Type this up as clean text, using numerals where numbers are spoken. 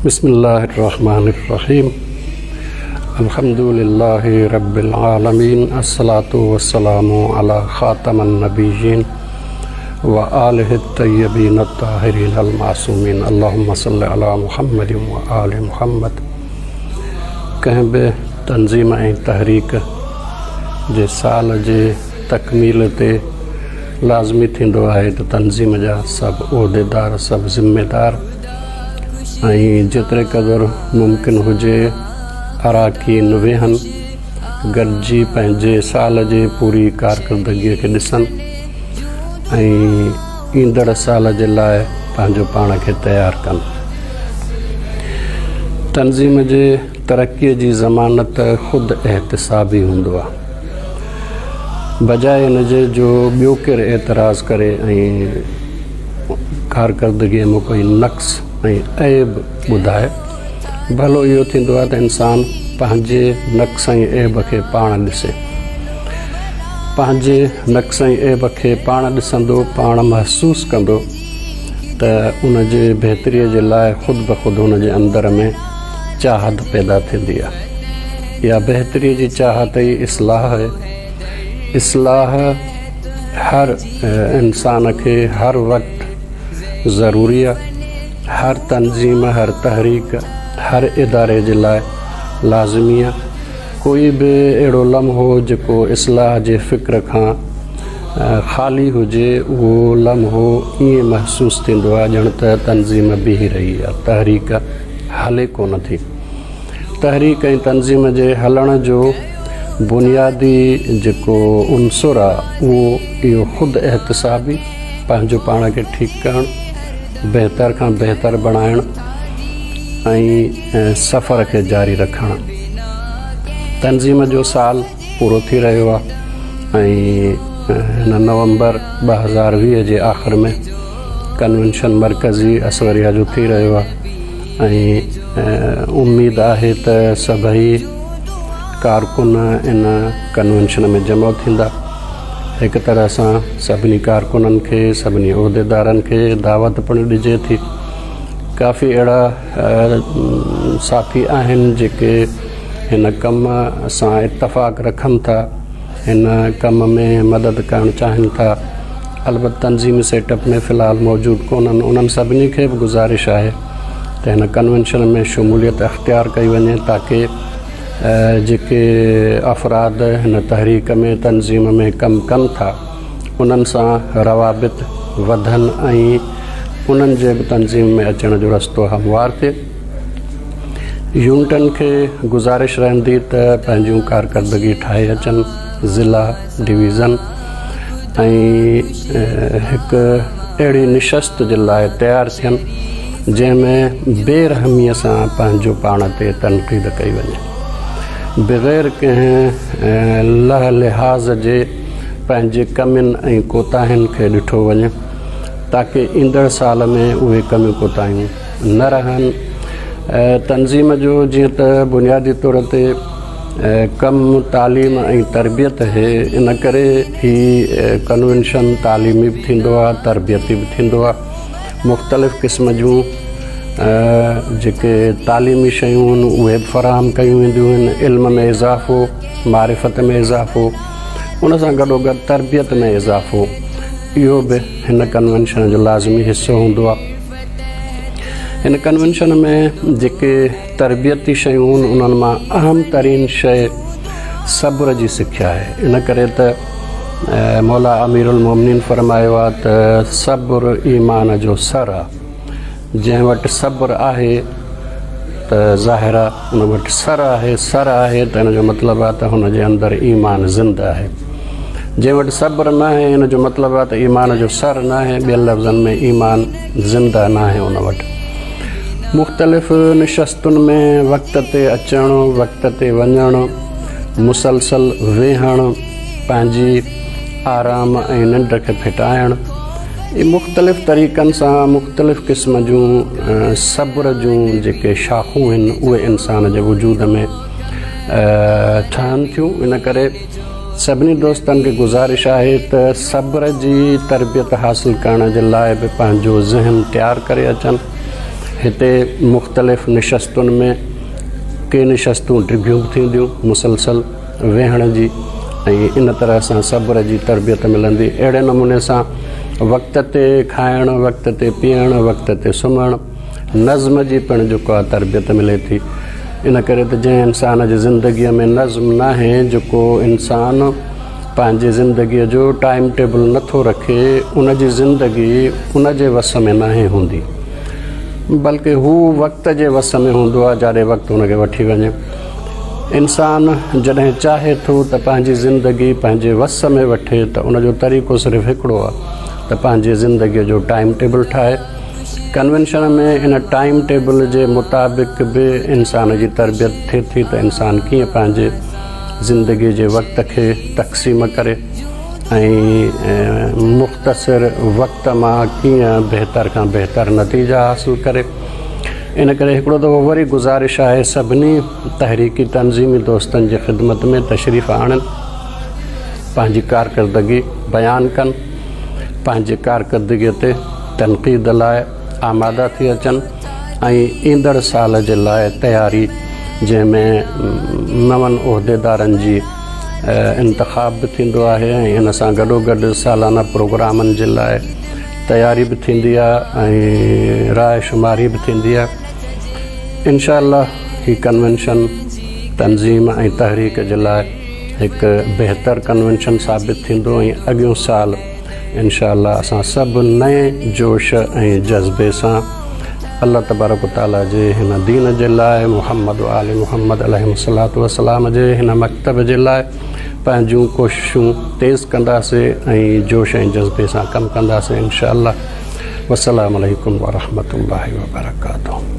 बिस्मिल्लाहिर्रहमानिर्रहीम अल्हम्दुलिल्लाहि रब्बिल आलमीन अस्सलातु वस्सलामु अला खातमन नबिय्यीन व आलिहि तय्यबीन अत्ताहिरीन अल मासूमीन अल्लाहुम्मा सल्लि अला मुहम्मदिन व आलि मुहम्मद। कंहिं बि तंज़ीम ऐं तहरीक जे साल जे तकमील ते लाज़मी थींदो आहे त तंज़ीम जा सभु उहिदेदार, सभु ज़िम्मेदार ऐं जेतिरे क़दुरु मुमकिन हुजे अराकीन वेहनि, गॾिजी पंहिंजे साल जे पूरी कारकर्दगीअ खे ॾिसनि ऐं ईंदड़ साल जे लाइ पंहिंजो पाण खे तयारु कनि। तंज़ीम जे तरक़ीअ जी ज़मानत ख़ुदि एहतिसाबी हूंदो आहे, बजाए इनजे जो ॿियो केरु एतिराज़ करे ऐं कारकर्दगीअ में कोई नक़्स ऐं ऐब ॿुधाए। भलो इहो थींदो आहे त इंसानु पंहिंजे नक़्स ऐं ऐब खे पाण ॾिसे, पंहिंजे नक़्स ऐं ऐब खे पाण ॾिसंदो, पाण महसूसु कंदो त उनजे बहितरीअ जे लाइ ख़ुदि ब ख़ुदि उनजे अंदर में चाहत पैदा थींदी आहे। इहा बहितरीअ जी चाहत ई इस्लाह आहे। इस्लाह हर इंसान खे हर वक़्तु ज़रूरी आहे। हर तंज़ीम, हर तहरीक, हर इदारे जे लाइ लाज़मी आहे। कोई बि अहिड़ो लम्हो जेको इस्लाह जे फ़िक्र खां ख़ाली हुजे, उहो लम्हो ईअं महसूसु थींदो आहे ॼण त तंज़ीम बीही रही आहे, तहरीक हले कोन थी। तहरीक ऐं तंज़ीम जे हलण जो बुनियादी जेको उनसुर आहे उहो इहो ख़ुदि एहतिसाबी, पंहिंजो पाण खे ठीकु करणु, बहितर खां बहितर बणाइणु ऐं सफ़र खे जारी रखणु। तंज़ीम जो साल पूरो थी रहियो आहे ऐं हिन नवंबर 2020 जे आख़िर में कन्वेंशन मरकज़ी असवरिया जो थी रहियो आहे ऐं उम्मीद आहे त सभई कारकुन इन कन्वेंशन में जमा थींदा। हिकु तरह सां सभिनी कारकुननि खे, सभिनी उहिदेदारनि खे दावत पिणु ॾिजे थी। काफ़ी अहिड़ा साथी आहिनि जेके हिन कम सां इत्तफ़ाक़ रखनि था, हिन कम में मदद करणु चाहिनि था, अलबत्त तंज़ीमी सेटअप में फ़िलहालु मौजूदु कोन्हनि। उन्हनि सभिनी खे बि गुज़ारिश आहे त हिन कन्वेंशन में शमूलियत अख़्तियार कई वञे ताकी जेके अफ़राद हिन तहरीक में, तंज़ीम में कमु कनि था, उन्हनि सां रवाबित वधनि ऐं उन्हनि जे बि तंज़ीम में अचण जो रस्तो हमवार थिए। यूनिटनि खे गुज़ारिश रहंदी त पंहिंजूं कारकर्दगी ठाहे अचनि, ज़िला, डिवीज़न ऐं हिकु अहिड़ी निशस्त जे लाइ तयारु थियनि जंहिंमें बेरहमीअ सां पंहिंजो पाण ते तनक़ीद कई वञे, बग़ैर कंहिं लह लिहाज़ जे पंहिंजे कमियुनि ऐं कोताहियुनि खे ॾिठो वञे ताकी ईंदड़ साल में उहे कमियूं कोताहियूं न रहनि। तंज़ीम जो जीअं त बुनियादी तौर ते कमु तालीम ऐं तरबियत आहे, इन करे ही कन्वेंशन तालीमी बि थींदो आहे, तरबियती बि थींदो आहे। मुख़्तलिफ़ क़िस्म जूं जेके तालीमी शयूं आहिनि उहे बि फ़राहम कयूं वेंदियूं आहिनि। इल्म में इज़ाफ़ो, मारिफ़त में इज़ाफ़ो, उन सां गॾोगॾु तरबियत में इज़ाफ़ो, इहो बि हिन कन्वेंशन जो लाज़मी हिसो हूंदो आहे। हिन कन्वेंशन में जेके तरबियती शयूं आहिनि उन्हनि मां अहम तरीन शइ सब्र जी सिख्या आहे। इन करे त मौला अमीरुल मोमिनीन फरमायो आहे त सब्र ईमान जो सर आहे। जंहिं वटि सब्र आहे त ज़ाहिर आहे उन वटि सर आहे। सर आहे त हिन जो मतिलबु आहे त हुनजे अंदरि ईमान ज़िंदा आहे। जंहिं वटि सब्र न आहे हिन जो मतिलबु आहे त ईमान जो सर न आहे, ॿियनि लफ़्ज़नि में ईमान ज़िंदा न आहे उन वटि। मुख़्तलिफ़ निशस्तुनि में वक़्त ते अचणु, वक़्त ते वञणु, मुसलसल वेहणु, पंहिंजी आराम ऐं निंड खे फिटाइणु, ये मुख़्तलिफ़ तरीक़नि सां मुख़्तलिफ़ क़िस्म जूं सब्र जूं जेके शाख़ूं आहिनि उहे इंसान जे वजूद में ठहनि थियूं। इन करे सभिनी दोस्तनि खे गुज़ारिश आहे त सब्र जी तरबियत हासिलु करण जे लाइ बि पंहिंजो ज़हन तयारु करे अचनि हिते मुख़्तलिफ़ निशस्तुनि में के निशस्तूं डिघियूं बि थींदियूं मुसलसल वेहण जी ऐं इन तरह सां सब्र जी तरबियत मिलंदी। अहिड़े नमूने सां वक़्त ते खाइण, वक़्त ते पीअण, वक़्त ते सुम्हणु, नज़्म जी पिणु जेको आहे तरबियत मिले थी। इन करे त जंहिं इंसान जी ज़िंदगीअ में नज़्म न आहे, जेको इंसान पंहिंजी ज़िंदगीअ जो टाइम टेबल नथो रखे, उन जी ज़िंदगी उन जे वस में नाहे हूंदी, बल्कि हू वक़्त जे वस में हूंदो आहे जाॾे वक़्तु हुनखे वठी वञे। इंसान जॾहिं चाहे थो त पंहिंजी ज़िंदगी पंहिंजे वस में वठे त उनजो तरीक़ो सिर्फ़ु हिकिड़ो आहे त पंहिंजी ज़िंदगीअ जो टाइम टेबल ठाहे। कन्वेंशन में इन टाइम टेबल जे मुताबिक़ बि इंसान जी तरबियत थिए थी त इंसान कीअं पंहिंजे ज़िंदगी जे वक़्त खे तक़सीम करे ऐं मुख़्तसिर वक़्त मां कीअं बहितर खां बहितर नतीजा हासिल करे। इन करे हिकिड़ो दफ़ो वरी गुज़ारिश आहे सभिनी तहरीकी तंज़ीमी दोस्तनि जी ख़िदमत में तशरीफ़ आणनि, पंहिंजी कारकर्दगी बयानु कनि, पंहिंजी कारकर्दगीअ ते तनक़ीद लाइ आमादा थी अचनि ऐं ईंदड़ साल जे लाइ तयारी, जंहिंमें नवनि उहिदेदारनि जी इंतिख़ाब बि थींदो आहे ऐं इन सां गॾोगॾु सालाना प्रोग्रामनि जे लाइ तयारी बि थींदी आहे ऐं राय शुमारी बि थींदी आहे। इंशाअल्लाह ही कन्वेंशन तंज़ीम ऐं तहरीक जे लाइ हिकु बहितर कन्वेंशन साबित थींदो ऐं अॻियों साल इंशाअल्लाह असां सभु नए जोश ऐं जज़्बे सां अल्लाह तबारक व तआला जे हिन दीन जे लाइ, मुहम्मद व आले मुहम्मद अलैहिस्सलातु वस्सलाम जे हिन मकतब जे लाइ पंहिंजूं कोशिशूं तेज़ कंदासीं ऐं जोश ऐं जज़्बे सां कमु कंदासीं इंशाअल्लाह। वस्सलामु अलैकुम व रहमतुल्लाहि व बरकातुहू।